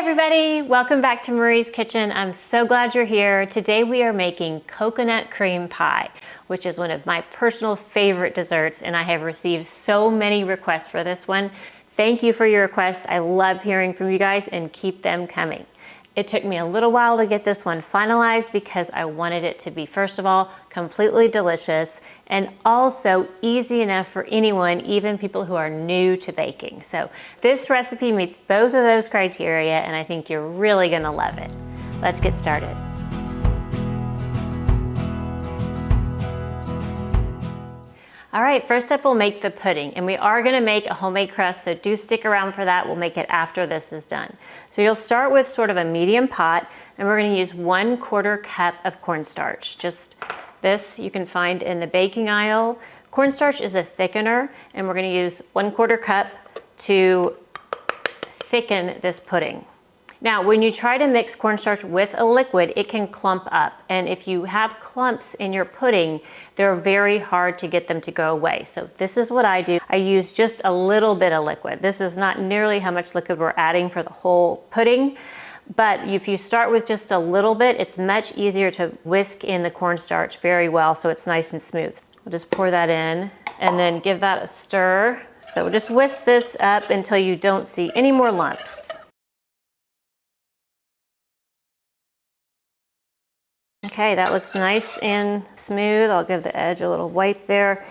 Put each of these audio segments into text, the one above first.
everybody, welcome back to Marie's Kitchen. I'm so glad you're here. Today we are making coconut cream pie, which is one of my personal favorite desserts, and I have received so many requests for this one. Thank you for your requests. I love hearing from you guys and keep them coming. It took me a little while to get this one finalized because I wanted it to be, first of all, completely delicious and also easy enough for anyone, even people who are new to baking. So this recipe meets both of those criteria, and I think you're really gonna love it. Let's get started. All right, first up we'll make the pudding, and we are gonna make a homemade crust, so do stick around for that. We'll make it after this is done. So you'll start with sort of a medium pot, and we're gonna use 1/4 cup of cornstarch. Just this you can find in the baking aisle. Cornstarch is a thickener, and we're gonna use 1/4 cup to thicken this pudding. Now, when you try to mix cornstarch with a liquid, it can clump up. And if you have clumps in your pudding, they're very hard to get them to go away. So this is what I do. I use just a little bit of liquid. This is not nearly how much liquid we're adding for the whole pudding. But if you start with just a little bit, it's much easier to whisk in the cornstarch very well so it's nice and smooth. We'll just pour that in and then give that a stir. So just whisk this up until you don't see any more lumps. Okay, that looks nice and smooth. I'll give the edge a little wipe there.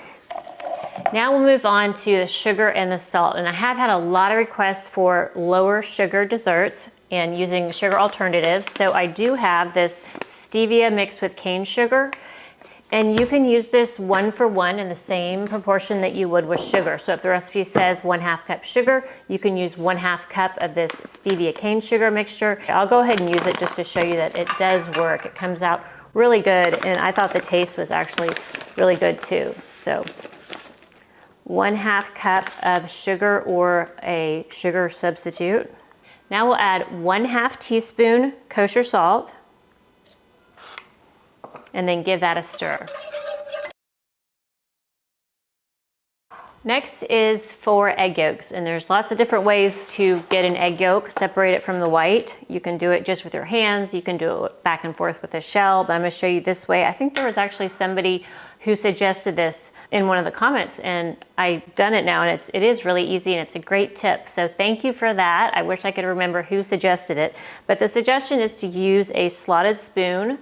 Now we'll move on to the sugar and the salt. And I have had a lot of requests for lower sugar desserts and using sugar alternatives. So I do have this stevia mixed with cane sugar. And you can use this 1 for 1 in the same proportion that you would with sugar. So if the recipe says 1/2 cup sugar, you can use 1/2 cup of this stevia cane sugar mixture. I'll go ahead and use it just to show you that it does work. It comes out really good, and I thought the taste was actually really good too. So 1/2 cup of sugar or a sugar substitute. Now we'll add 1/2 teaspoon kosher salt, and then give that a stir. Next is 4 egg yolks, and there's lots of different ways to get an egg yolk, separate it from the white. You can do it just with your hands, you can do it back and forth with a shell, but I'm gonna show you this way. I think there was actually somebody who suggested this in one of the comments, and I've done it now, and it is really easy, and it's a great tip. So thank you for that. I wish I could remember who suggested it, but the suggestion is to use a slotted spoon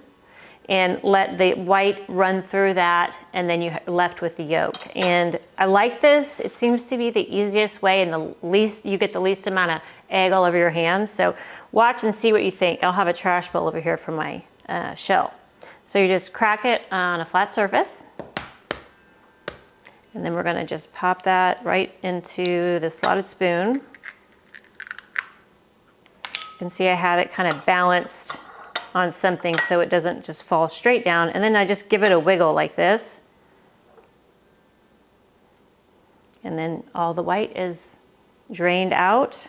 and let the white run through that, and then you're left with the yolk. And I like this. It seems to be the easiest way and the least, you get the least amount of egg all over your hands. So watch and see what you think. I'll have a trash bowl over here for my shell. So you just crack it on a flat surface, and then we're gonna just pop that right into the slotted spoon. You can see I have it kind of balanced on something so it doesn't just fall straight down, and then I just give it a wiggle like this, and then all the white is drained out,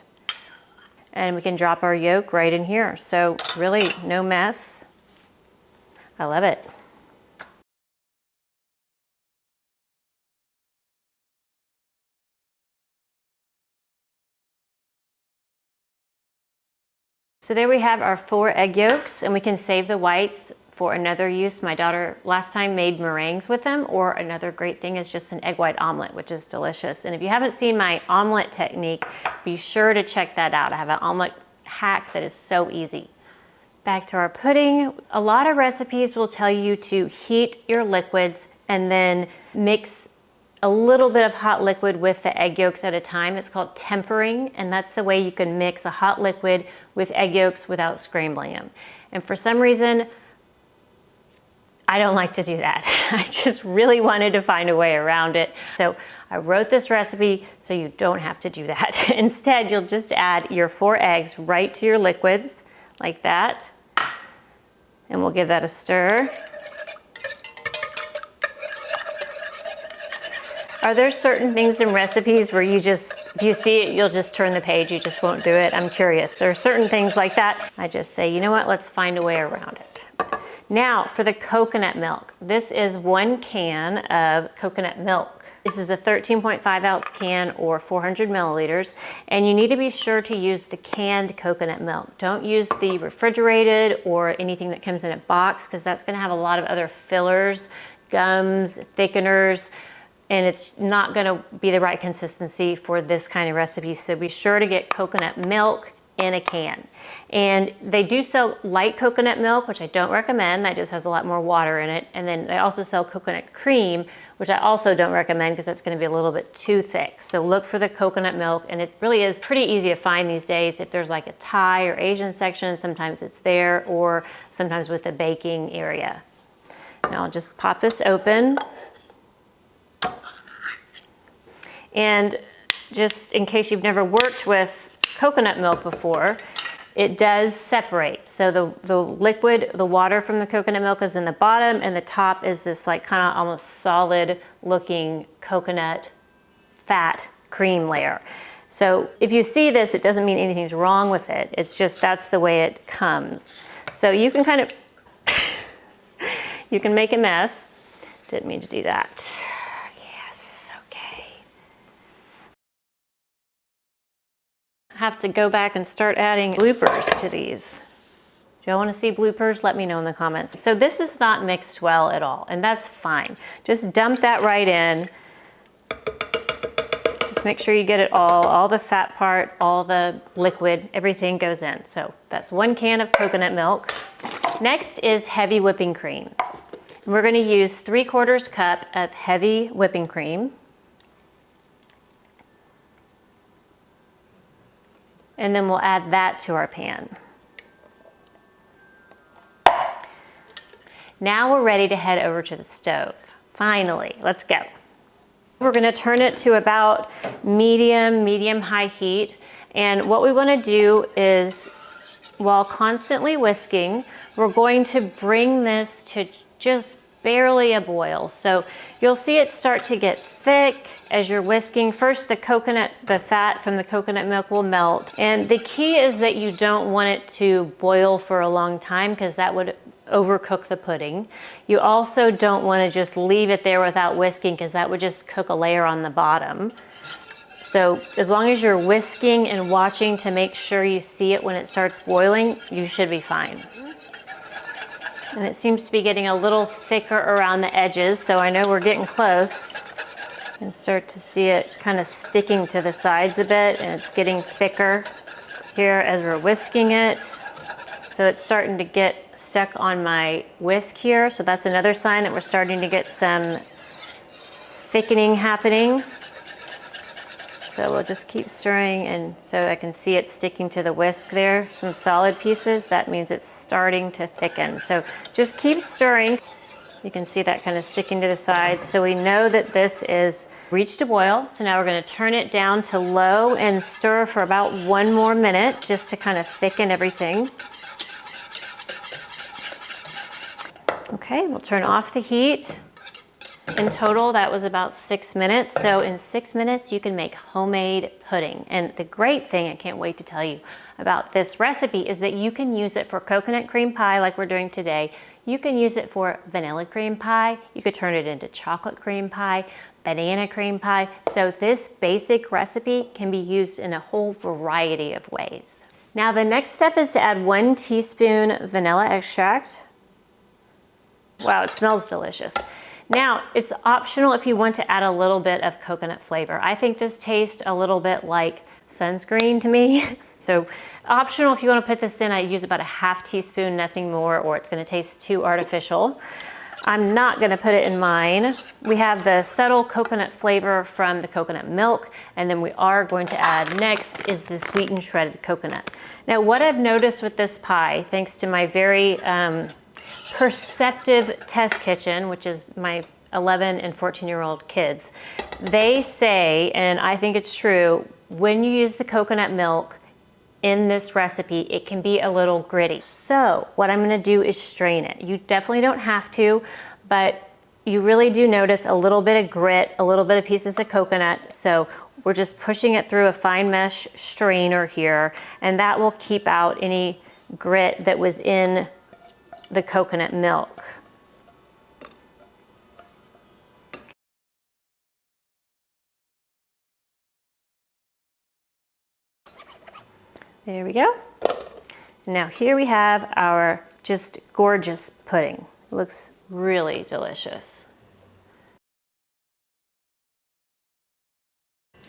and we can drop our yolk right in here. So really no mess. I love it. So there we have our 4 egg yolks, and we can save the whites for another use. My daughter last time made meringues with them, or another great thing is just an egg white omelet, which is delicious. And if you haven't seen my omelet technique, be sure to check that out. I have an omelet hack that is so easy. Back to our pudding. A lot of recipes will tell you to heat your liquids and then mix a little bit of hot liquid with the egg yolks at a time. It's called tempering, and that's the way you can mix a hot liquid with egg yolks without scrambling them. And for some reason, I don't like to do that. I just really wanted to find a way around it. So I wrote this recipe so you don't have to do that. Instead, you'll just add your 4 eggs right to your liquids like that, and we'll give that a stir. Are there certain things in recipes where you just, if you see it, you'll just turn the page, you just won't do it? I'm curious. There are certain things like that. I just say, you know what, let's find a way around it. Now for the coconut milk. This is 1 can of coconut milk. This is a 13.5 ounce can or 400 milliliters, and you need to be sure to use the canned coconut milk. Don't use the refrigerated or anything that comes in a box, because that's gonna have a lot of other fillers, gums, thickeners, and it's not gonna be the right consistency for this kind of recipe. So be sure to get coconut milk in a can. And they do sell light coconut milk, which I don't recommend. That just has a lot more water in it. And then they also sell coconut cream, which I also don't recommend because that's gonna be a little bit too thick. So look for the coconut milk, and it really is pretty easy to find these days. If there's like a Thai or Asian section, sometimes it's there, or sometimes with the baking area. Now I'll just pop this open. And just in case you've never worked with coconut milk before, it does separate. So the liquid, the water from the coconut milk is in the bottom, and the top is this like kind of almost solid looking coconut fat cream layer. So if you see this, it doesn't mean anything's wrong with it. It's just that's the way it comes. So you can kind of, you can make a mess. Didn't mean to do that. Have to go back and start adding bloopers to these. Do y'all want to see bloopers? Let me know in the comments. So this is not mixed well at all, and that's fine. Just dump that right in. Just make sure you get it all the fat part, all the liquid, everything goes in. So that's 1 can of coconut milk. Next is heavy whipping cream. And we're going to use 3/4 cup of heavy whipping cream. And then we'll add that to our pan. Now we're ready to head over to the stove. Finally, let's go. We're gonna turn it to about medium-high heat. And what we wanna do is, while constantly whisking, we're going to bring this to just barely a boil. So you'll see it start to get thick as you're whisking. First, the fat from the coconut milk will melt. And the key is that you don't want it to boil for a long time, because that would overcook the pudding. You also don't want to just leave it there without whisking, because that would just cook a layer on the bottom. So as long as you're whisking and watching to make sure you see it when it starts boiling, you should be fine. And it seems to be getting a little thicker around the edges, so I know we're getting close. You can start to see it kind of sticking to the sides a bit, and it's getting thicker here as we're whisking it. So it's starting to get stuck on my whisk here, so that's another sign that we're starting to get some thickening happening. So we'll just keep stirring, and so I can see it sticking to the whisk there, some solid pieces. That means it's starting to thicken. So just keep stirring. You can see that kind of sticking to the sides. So we know that this is reached a boil. So now we're gonna turn it down to low and stir for about 1 more minute, just to kind of thicken everything. Okay, we'll turn off the heat. In total, that was about 6 minutes. So in 6 minutes, you can make homemade pudding. And the great thing, I can't wait to tell you about this recipe, is that you can use it for coconut cream pie like we're doing today. You can use it for vanilla cream pie. You could turn it into chocolate cream pie, banana cream pie. So this basic recipe can be used in a whole variety of ways. Now the next step is to add 1 teaspoon vanilla extract. Wow, it smells delicious. Now, it's optional if you want to add a little bit of coconut flavor. I think this tastes a little bit like sunscreen to me. So optional if you want to put this in. I use about a 1/2 teaspoon, nothing more, or it's going to taste too artificial. I'm not going to put it in mine. We have the subtle coconut flavor from the coconut milk, and then we are going to add next is the sweetened shredded coconut. Now, what I've noticed with this pie, thanks to my very perceptive test kitchen, which is my 11 and 14-year-old kids, they say, and I think it's true, when you use the coconut milk in this recipe, it can be a little gritty. So what I'm gonna do is strain it. You definitely don't have to, but you really do notice a little bit of grit, a little bit of pieces of coconut. So we're just pushing it through a fine mesh strainer here, and that will keep out any grit that was in the coconut milk. There we go. Now here we have our just gorgeous pudding. It looks really delicious.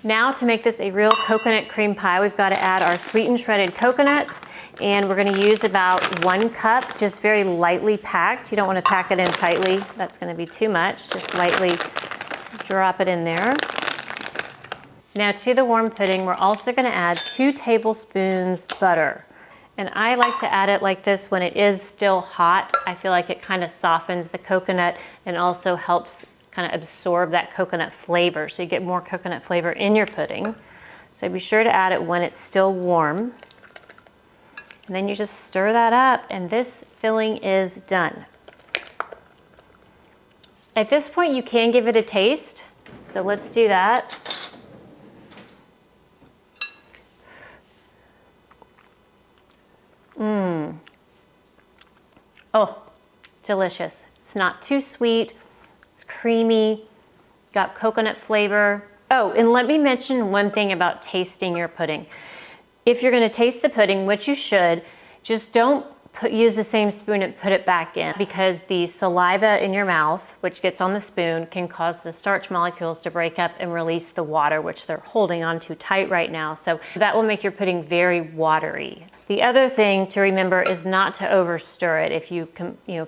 Now to make this a real coconut cream pie, we've got to add our sweetened shredded coconut, and we're going to use about 1 cup, just very lightly packed. You don't want to pack it in tightly. That's going to be too much. Just lightly drop it in there. Now to the warm pudding, we're also going to add 2 tablespoons butter. And I like to add it like this when it is still hot. I feel like it kind of softens the coconut and also helps kind of absorb that coconut flavor, so you get more coconut flavor in your pudding. So be sure to add it when it's still warm. And then you just stir that up, and this filling is done. At this point, you can give it a taste, so let's do that. Oh, delicious. It's not too sweet. It's creamy, got coconut flavor. Oh, and let me mention one thing about tasting your pudding. If you're going to taste the pudding, which you should, just don't use the same spoon and put it back in, because the saliva in your mouth, which gets on the spoon, can cause the starch molecules to break up and release the water, which they're holding on too tight right now. So that will make your pudding very watery. The other thing to remember is not to over stir it. If you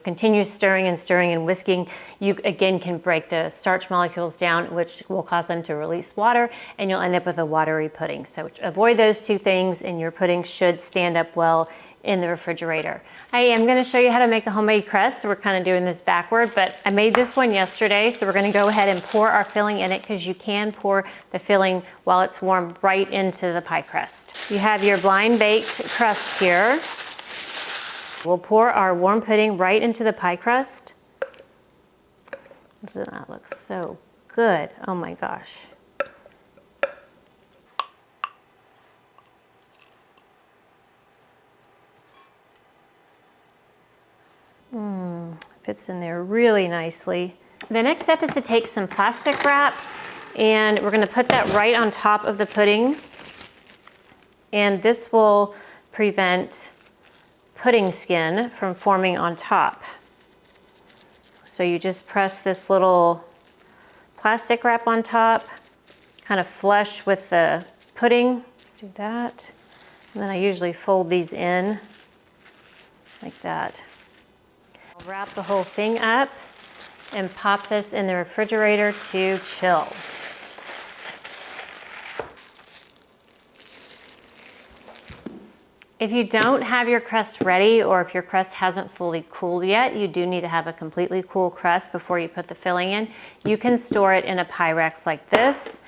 continue stirring and whisking, you again can break the starch molecules down, which will cause them to release water, and you'll end up with a watery pudding. So avoid those 2 things, and your pudding should stand up well in the refrigerator. I am going to show you how to make a homemade crust. So we're kind of doing this backward, but I made this one yesterday. So we're going to go ahead and pour our filling in it, because you can pour the filling while it's warm right into the pie crust. You have your blind baked crust here. We'll pour our warm pudding right into the pie crust. Doesn't that look so good? Oh my gosh. Fits in there really nicely. The next step is to take some plastic wrap, and we're going to put that right on top of the pudding, and this will prevent pudding skin from forming on top. So you just press this little plastic wrap on top, kind of flush with the pudding. Let's do that. And then I usually fold these in like that. I'll wrap the whole thing up and pop this in the refrigerator to chill. If you don't have your crust ready, or if your crust hasn't fully cooled yet, you do need to have a completely cool crust before you put the filling in. You can store it in a Pyrex like this,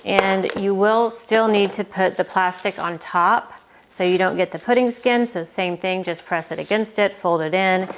and you will still need to put the plastic on top so you don't get the pudding skin. So same thing, just press it against it, fold it in,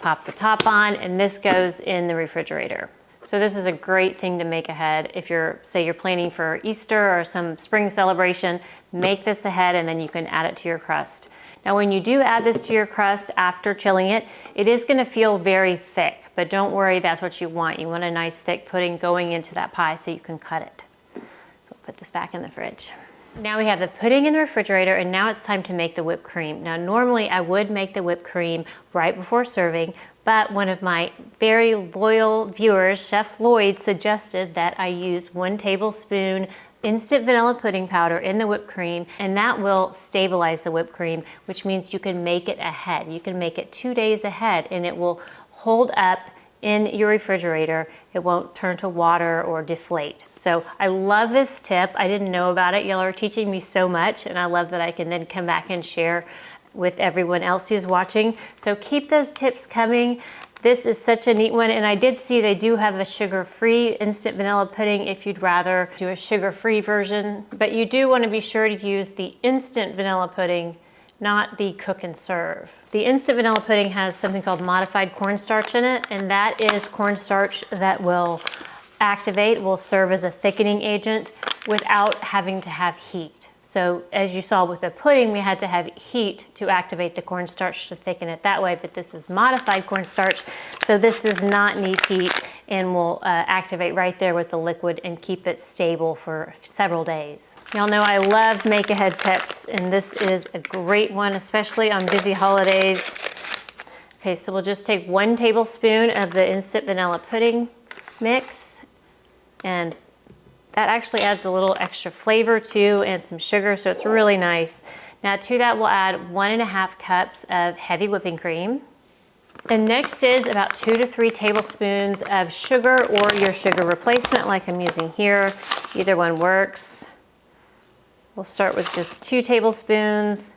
pop the top on, and this goes in the refrigerator. So this is a great thing to make ahead. If say you're planning for Easter or some spring celebration, make this ahead, and then you can add it to your crust. Now when you do add this to your crust after chilling it, it is gonna feel very thick, but don't worry, that's what you want. You want a nice thick pudding going into that pie so you can cut it. So we'll put this back in the fridge. Now we have the pudding in the refrigerator, and now it's time to make the whipped cream. Now normally I would make the whipped cream right before serving, but one of my very loyal viewers, Chef Lloyd, suggested that I use 1 tablespoon instant vanilla pudding powder in the whipped cream, and that will stabilize the whipped cream, which means you can make it ahead. You can make it 2 days ahead, and it will hold up in your refrigerator. It won't turn to water or deflate. So I love this tip. I didn't know about it. Y'all are teaching me so much, and I love that I can then come back and share with everyone else who's watching. So keep those tips coming. This is such a neat one, and I did see they do have a sugar-free instant vanilla pudding if you'd rather do a sugar-free version, but you do want to be sure to use the instant vanilla pudding, not the cook and serve. The instant vanilla pudding has something called modified cornstarch in it, and that is cornstarch that will serve as a thickening agent without having to have heat. So as you saw with the pudding, we had to have heat to activate the cornstarch to thicken it that way, but this is modified cornstarch, so this does not need heat, and will activate right there with the liquid and keep it stable for several days. Y'all know I love make-ahead tips, and this is a great one, especially on busy holidays. Okay, so we'll just take 1 tablespoon of the instant vanilla pudding mix, and that actually adds a little extra flavor too, and some sugar, so it's really nice. Now to that we'll add 1.5 cups of heavy whipping cream. And next is about 2 to 3 tablespoons of sugar or your sugar replacement like I'm using here. Either one works. We'll start with just 2 tablespoons.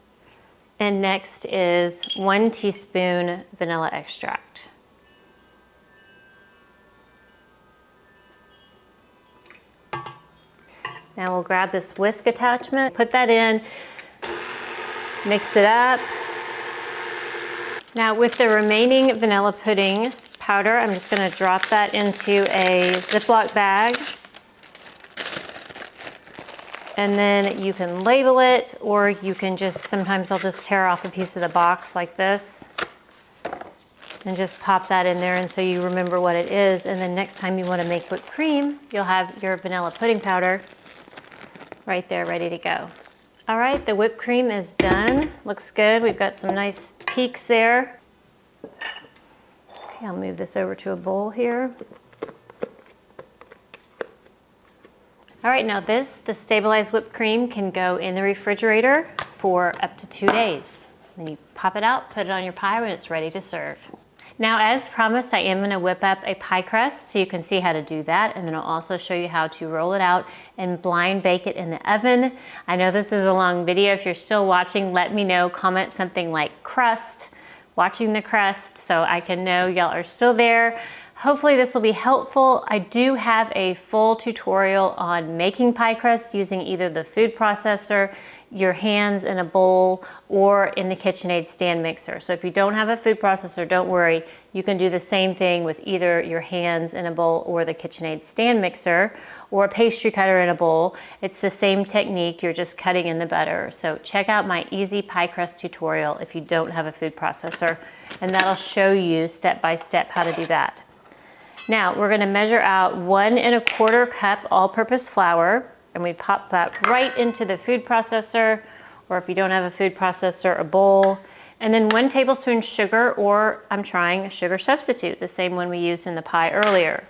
And next is 1 teaspoon vanilla extract. Now we'll grab this whisk attachment, put that in, mix it up. Now with the remaining vanilla pudding powder, I'm just going to drop that into a Ziploc bag. And then you can label it, or you can just, sometimes I'll just tear off a piece of the box like this and just pop that in there, and so you remember what it is. And then next time you want to make whipped cream, you'll have your vanilla pudding powder right there ready to go. All right, the whipped cream is done. Looks good. We've got some nice peaks there. Okay, I'll move this over to a bowl here. All right, now the stabilized whipped cream can go in the refrigerator for up to 2 days. Then you pop it out, put it on your pie when it's ready to serve. Now, as promised, I am going to whip up a pie crust so you can see how to do that, and then I'll also show you how to roll it out and blind bake it in the oven. I know this is a long video. If you're still watching, let me know. Comment something like crust, watching the crust, so I can know y'all are still there. Hopefully this will be helpful. I do have a full tutorial on making pie crust using either the food processor, your hands in a bowl, or in the KitchenAid stand mixer. So if you don't have a food processor, don't worry. You can do the same thing with either your hands in a bowl or the KitchenAid stand mixer, or a pastry cutter in a bowl. It's the same technique, you're just cutting in the butter. So check out my easy pie crust tutorial if you don't have a food processor, and that'll show you step by step how to do that. Now we're gonna measure out 1 1/4 cup all-purpose flour, and we pop that right into the food processor, or if you don't have a food processor, a bowl. And then 1 tablespoon sugar, or I'm trying a sugar substitute, the same one we used in the pie earlier.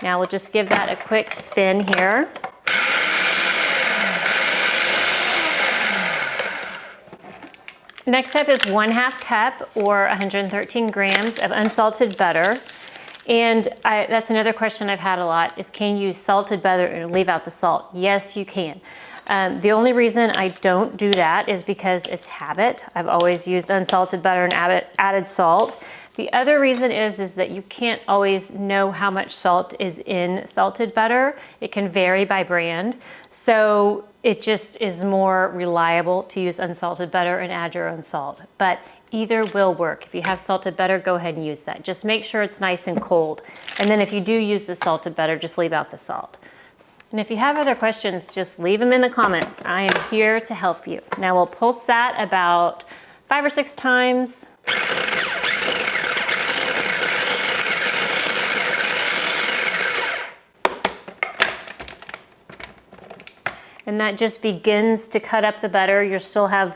Now we'll just give that a quick spin here. Next up is 1/2 cup, or 113 grams of unsalted butter. And that's another question I've had a lot, is can you use salted butter and leave out the salt? Yes, you can. The only reason I don't do that is because it's habit. I've always used unsalted butter and added salt. The other reason is that you can't always know how much salt is in salted butter. It can vary by brand. So it just is more reliable to use unsalted butter and add your own salt. But either will work. If you have salted butter, go ahead and use that. Just make sure it's nice and cold. And then if you do use the salted butter, just leave out the salt. And if you have other questions, just leave them in the comments. I am here to help you. Now we'll pulse that about 5 or 6 times. And that just begins to cut up the butter. You'll still have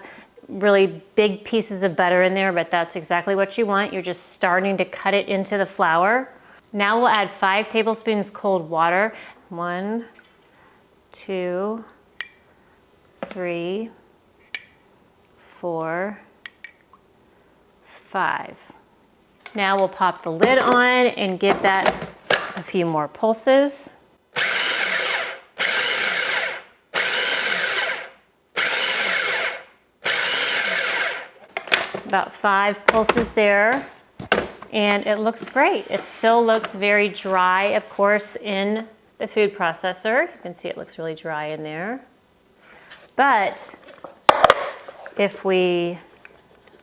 really big pieces of butter in there, but that's exactly what you want. You're just starting to cut it into the flour. Now we'll add 5 tablespoons cold water. 1, 2, 3, 4, 5. Now we'll pop the lid on and give that a few more pulses. About 5 pulses there, and it looks great. It still looks very dry, of course, in the food processor. You can see it looks really dry in there. But if we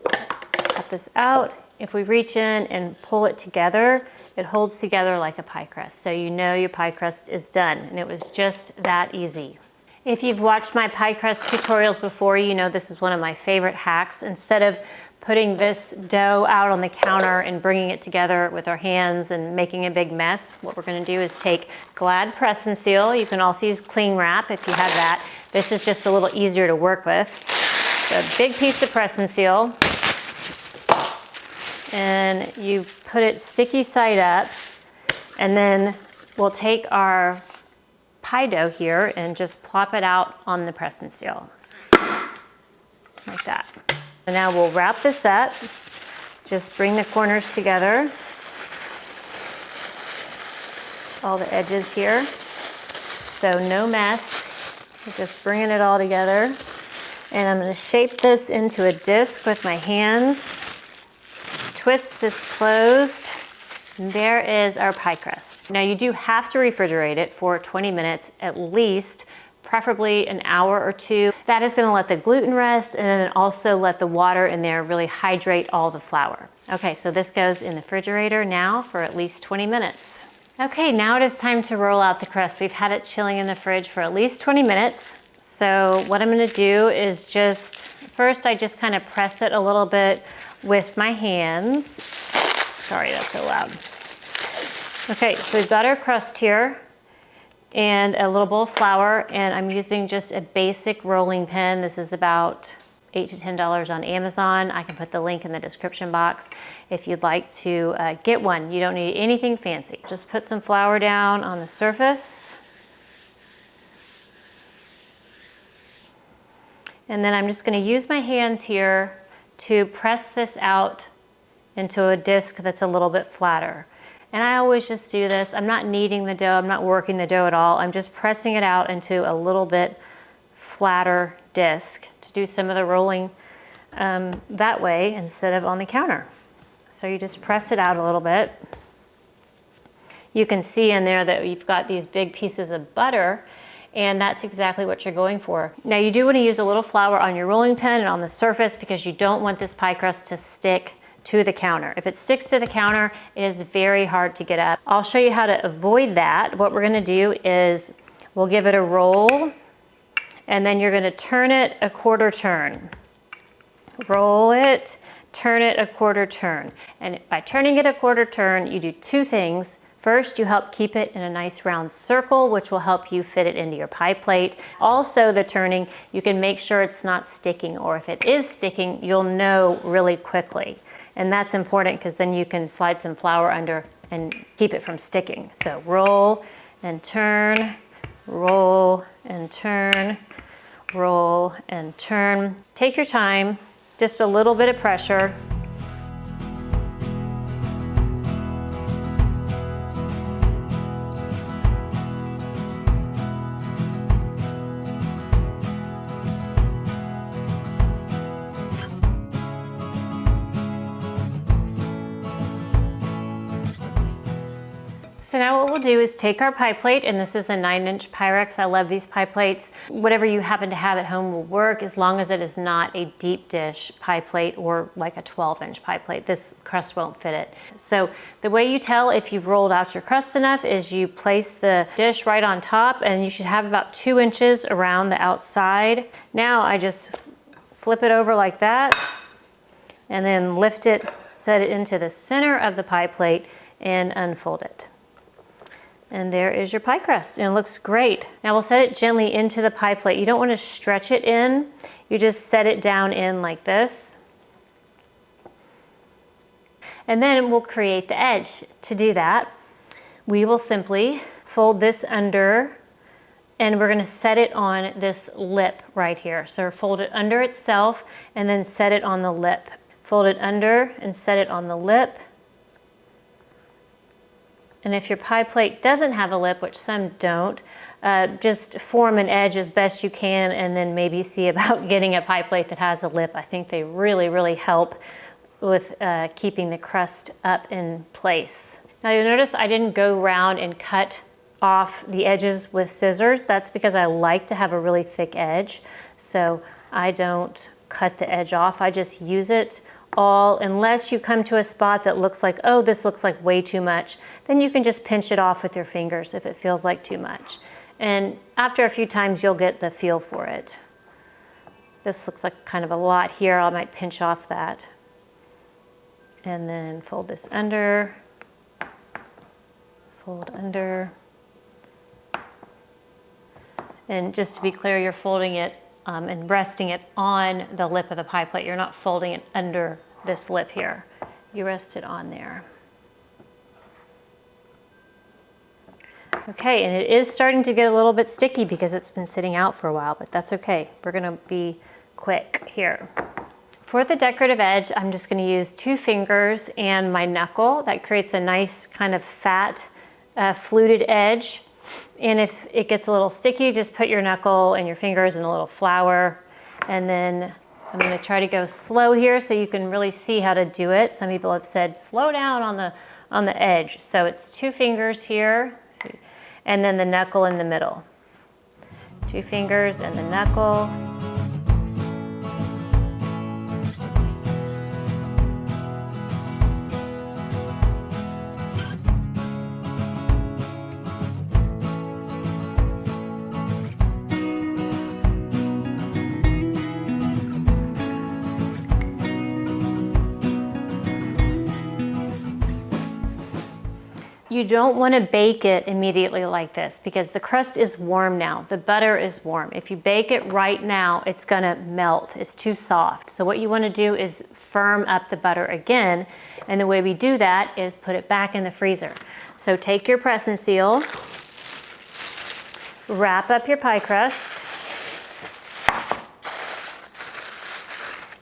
cut this out, if we reach in and pull it together, it holds together like a pie crust. So you know your pie crust is done, and it was just that easy. If you've watched my pie crust tutorials before, you know this is one of my favorite hacks. Instead of putting this dough out on the counter and bringing it together with our hands and making a big mess, what we're gonna do is take Glad Press and Seal. You can also use cling wrap if you have that. This is just a little easier to work with. So a big piece of Press and Seal. And you put it sticky side up, and then we'll take our pie dough here and just plop it out on the Press and Seal, like that. And now we'll wrap this up. Just bring the corners together, all the edges here, so no mess. We're just bringing it all together. And I'm going to shape this into a disc with my hands. Twist this closed. And there is our pie crust. Now you do have to refrigerate it for 20 minutes at least, preferably an hour or two. That is going to let the gluten rest and then also let the water in there really hydrate all the flour. Okay, so this goes in the refrigerator now for at least 20 minutes. Okay, now it is time to roll out the crust. We've had it chilling in the fridge for at least 20 minutes. So what I'm going to do is first I just kind of press it a little bit with my hands. Sorry, that's so loud. Okay, so we've got our crust here and a little bowl of flour, and I'm using just a basic rolling pin. This is about $8 to $10 on Amazon. I can put the link in the description box if you'd like to get one. You don't need anything fancy. Just put some flour down on the surface. And then I'm just going to use my hands here to press this out into a disc that's a little bit flatter. And I always just do this. I'm not kneading the dough. I'm not working the dough at all. I'm just pressing it out into a little bit flatter disc to do some of the rolling that way instead of on the counter. So you just press it out a little bit. You can see in there that you've got these big pieces of butter, and that's exactly what you're going for. Now you do want to use a little flour on your rolling pin and on the surface because you don't want this pie crust to stick to the counter. If it sticks to the counter, it is very hard to get up. I'll show you how to avoid that. What we're gonna do is we'll give it a roll, and then you're gonna turn it a quarter turn. Roll it, turn it a quarter turn. And by turning it a quarter turn, you do two things. First, you help keep it in a nice round circle, which will help you fit it into your pie plate. Also, the turning, you can make sure it's not sticking, or if it is sticking, you'll know really quickly. And that's important because then you can slide some flour under and keep it from sticking. So roll and turn, roll and turn, roll and turn. Take your time, just a little bit of pressure. So now what we'll do is take our pie plate, and this is a 9-inch Pyrex. I love these pie plates. Whatever you happen to have at home will work as long as it is not a deep dish pie plate or like a 12-inch pie plate. This crust won't fit it. So the way you tell if you've rolled out your crust enough is you place the dish right on top, and you should have about 2 inches around the outside. Now I just flip it over like that, and then lift it, set it into the center of the pie plate, and unfold it. And there is your pie crust, and it looks great. Now we'll set it gently into the pie plate. You don't want to stretch it in. You just set it down in like this. And then we'll create the edge. To do that, we will simply fold this under, and we're going to set it on this lip right here. So fold it under itself and then set it on the lip. Fold it under and set it on the lip. And if your pie plate doesn't have a lip, which some don't, just form an edge as best you can, and then maybe see about getting a pie plate that has a lip. I think they really, really help with keeping the crust up in place. Now you'll notice I didn't go around and cut off the edges with scissors. That's because I like to have a really thick edge. So I don't cut the edge off. I just use it all, unless you come to a spot that looks like, oh, this looks like way too much, then you can just pinch it off with your fingers if it feels like too much. And after a few times, you'll get the feel for it. This looks like kind of a lot here. I might pinch off that. and then fold this under, fold under. And just to be clear, you're folding it and resting it on the lip of the pie plate. You're not folding it under this lip here. You rest it on there. Okay, and it is starting to get a little bit sticky because it's been sitting out for a while, but that's okay. We're gonna be quick here. For the decorative edge, I'm just gonna use 2 fingers and my knuckle. That creates a nice kind of fat, fluted edge. And if it gets a little sticky, just put your knuckle and your fingers in a little flour. And then I'm gonna try to go slow here so you can really see how to do it. Some people have said, slow down on the edge. So it's 2 fingers here, and then the knuckle in the middle. 2 fingers and the knuckle. You don't want to bake it immediately like this because the crust is warm now. The butter is warm. If you bake it right now, it's going to melt. It's too soft. So what you want to do is firm up the butter again. And the way we do that is put it back in the freezer. So take your press and seal, wrap up your pie crust,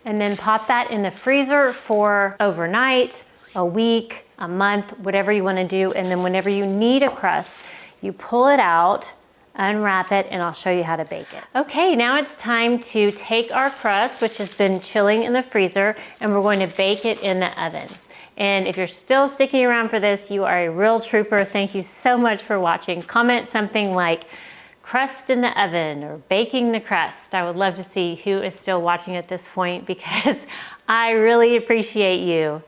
and then pop that in the freezer for overnight, a week, a month, whatever you want to do. And then whenever you need a crust, you pull it out, unwrap it, and I'll show you how to bake it. Okay, now it's time to take our crust, which has been chilling in the freezer, and we're going to bake it in the oven. And if you're still sticking around for this, you are a real trooper. Thank you so much for watching. Comment something like crust in the oven or baking the crust. I would love to see who is still watching at this point because I really appreciate you.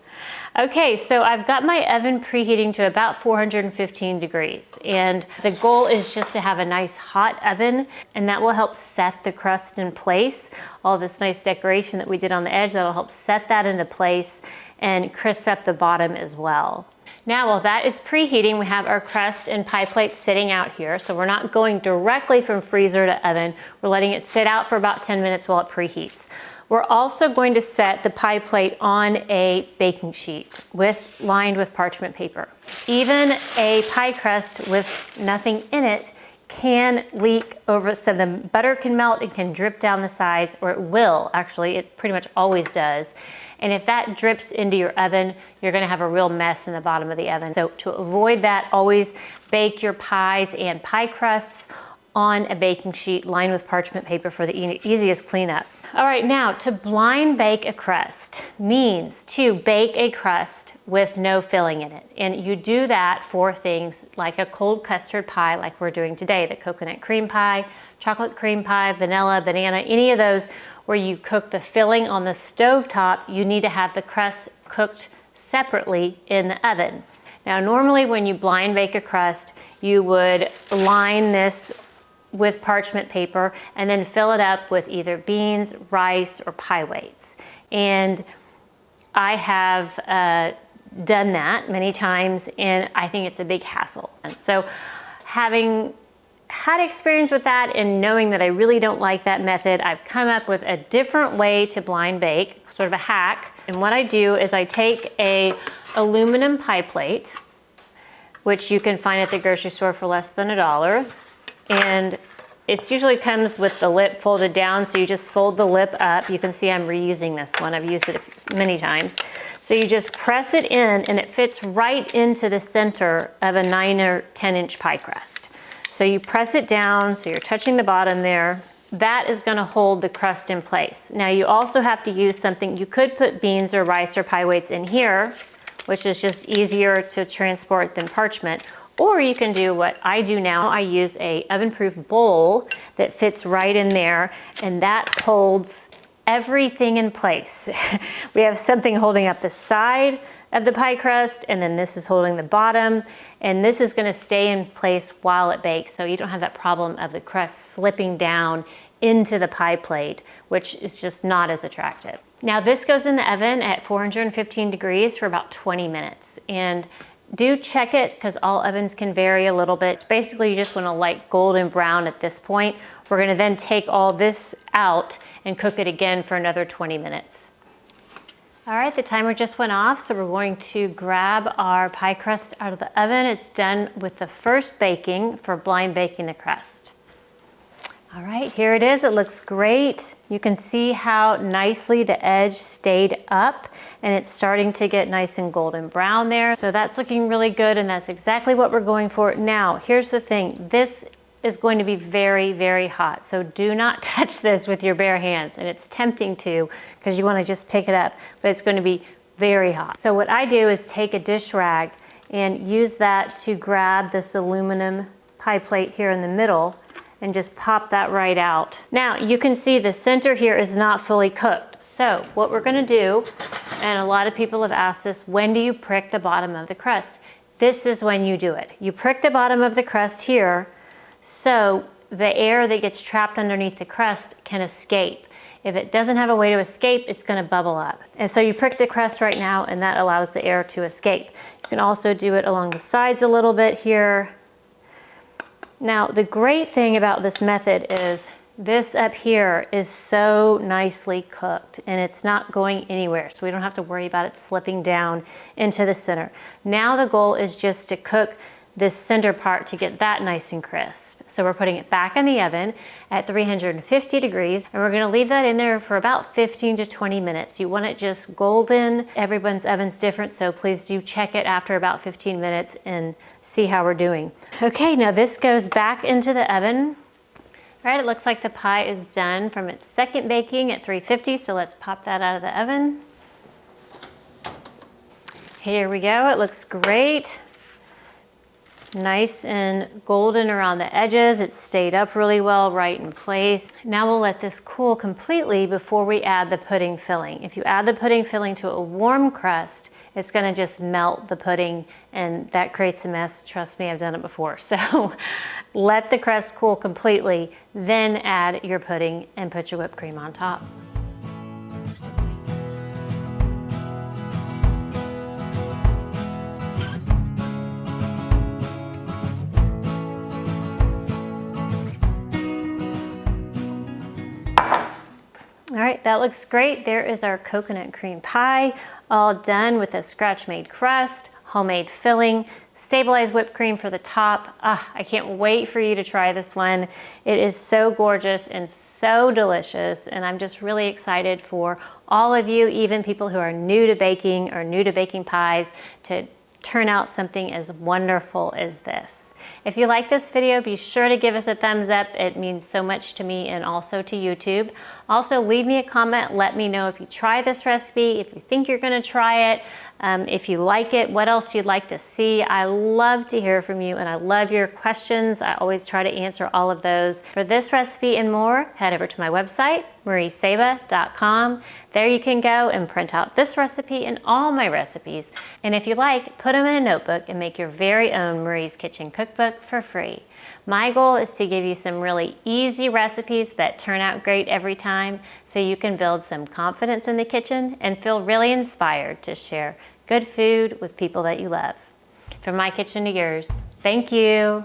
Okay, so I've got my oven preheating to about 415 degrees, and the goal is just to have a nice hot oven, and that will help set the crust in place. All this nice decoration that we did on the edge, that will help set that into place and crisp up the bottom as well. Now, while that is preheating, we have our crust and pie plates sitting out here, so we're not going directly from freezer to oven. We're letting it sit out for about 10 minutes while it preheats. We're also going to set the pie plate on a baking sheet lined with parchment paper. Even a pie crust with nothing in it can leak over, so the butter can melt, it can drip down the sides, or it will, actually, it pretty much always does. And if that drips into your oven, you're gonna have a real mess in the bottom of the oven. So to avoid that, always bake your pies and pie crusts on a baking sheet lined with parchment paper for the easiest cleanup. All right, now to blind bake a crust means to bake a crust with no filling in it. And you do that for things like a cold custard pie like we're doing today, the coconut cream pie, chocolate cream pie, vanilla, banana, any of those where you cook the filling on the stovetop, you need to have the crust cooked separately in the oven. Now, normally when you blind bake a crust, you would line this with parchment paper and then fill it up with either beans, rice, or pie weights. And I have done that many times, and I think it's a big hassle. And so having had experience with that and knowing that I really don't like that method, I've come up with a different way to blind bake, sort of a hack. And what I do is I take a aluminum pie plate, which you can find at the grocery store for less than $1. And it usually comes with the lip folded down, so you just fold the lip up. You can see I'm reusing this one. I've used it many times. So you just press it in, and it fits right into the center of a 9 or 10-inch pie crust. So you press it down, so you're touching the bottom there. That is gonna hold the crust in place. Now you also have to use something, you could put beans or rice or pie weights in here, which is just easier to transport than parchment. Or you can do what I do now. I use a oven-proof bowl that fits right in there, and that holds everything in place. We have something holding up the side of the pie crust, and then this is holding the bottom, and this is gonna stay in place while it bakes, so you don't have that problem of the crust slipping down into the pie plate, which is just not as attractive. Now this goes in the oven at 415 degrees for about 20 minutes. And do check it because all ovens can vary a little bit. Basically, you just want a light golden brown at this point. We're gonna then take all this out and cook it again for another 20 minutes. All right, the timer just went off, so we're going to grab our pie crust out of the oven. It's done with the first baking for blind baking the crust. All right, here it is. It looks great. You can see how nicely the edge stayed up, and it's starting to get nice and golden brown there. So that's looking really good, and that's exactly what we're going for. Now, here's the thing. This is going to be very, very hot. So do not touch this with your bare hands. And it's tempting to because you want to just pick it up, but it's going to be very hot. So what I do is take a dish rag and use that to grab this aluminum pie plate here in the middle and just pop that right out. Now you can see the center here is not fully cooked. So what we're going to do, and a lot of people have asked this, when do you prick the bottom of the crust? This is when you do it. You prick the bottom of the crust here, so the air that gets trapped underneath the crust can escape. If it doesn't have a way to escape, it's going to bubble up. And so you prick the crust right now, and that allows the air to escape. You can also do it along the sides a little bit here. Now, the great thing about this method is this up here is so nicely cooked, and it's not going anywhere, so we don't have to worry about it slipping down into the center. Now the goal is just to cook this center part to get that nice and crisp. So we're putting it back in the oven at 350 degrees, and we're gonna leave that in there for about 15 to 20 minutes. You want it just golden. Everyone's oven's different, so please do check it after about 15 minutes and see how we're doing. Okay, now this goes back into the oven. All right, it looks like the pie is done from its second baking at 350, so let's pop that out of the oven. Here we go, it looks great. Nice and golden around the edges. It stayed up really well right in place. Now we'll let this cool completely before we add the pudding filling. If you add the pudding filling to a warm crust, it's gonna just melt the pudding, and that creates a mess. Trust me, I've done it before. So let the crust cool completely, then add your pudding and put your whipped cream on top. All right, that looks great. There is our coconut cream pie, all done with a scratch-made crust, homemade filling, stabilized whipped cream for the top. I can't wait for you to try this one. It is so gorgeous and so delicious, and I'm just really excited for all of you, even people who are new to baking or new to baking pies, to turn out something as wonderful as this. If you like this video, be sure to give us a thumbs up. It means so much to me and also to YouTube. Also, leave me a comment. Let me know if you try this recipe, if you think you're gonna try it, if you like it, what else you'd like to see. I love to hear from you, and I love your questions. I always try to answer all of those. For this recipe and more, head over to my website, mariesaba.com. There you can go and print out this recipe and all my recipes. And if you like, put them in a notebook and make your very own Marie's Kitchen Cookbook for free. My goal is to give you some really easy recipes that turn out great every time, so you can build some confidence in the kitchen and feel really inspired to share good food with people that you love. From my kitchen to yours, thank you.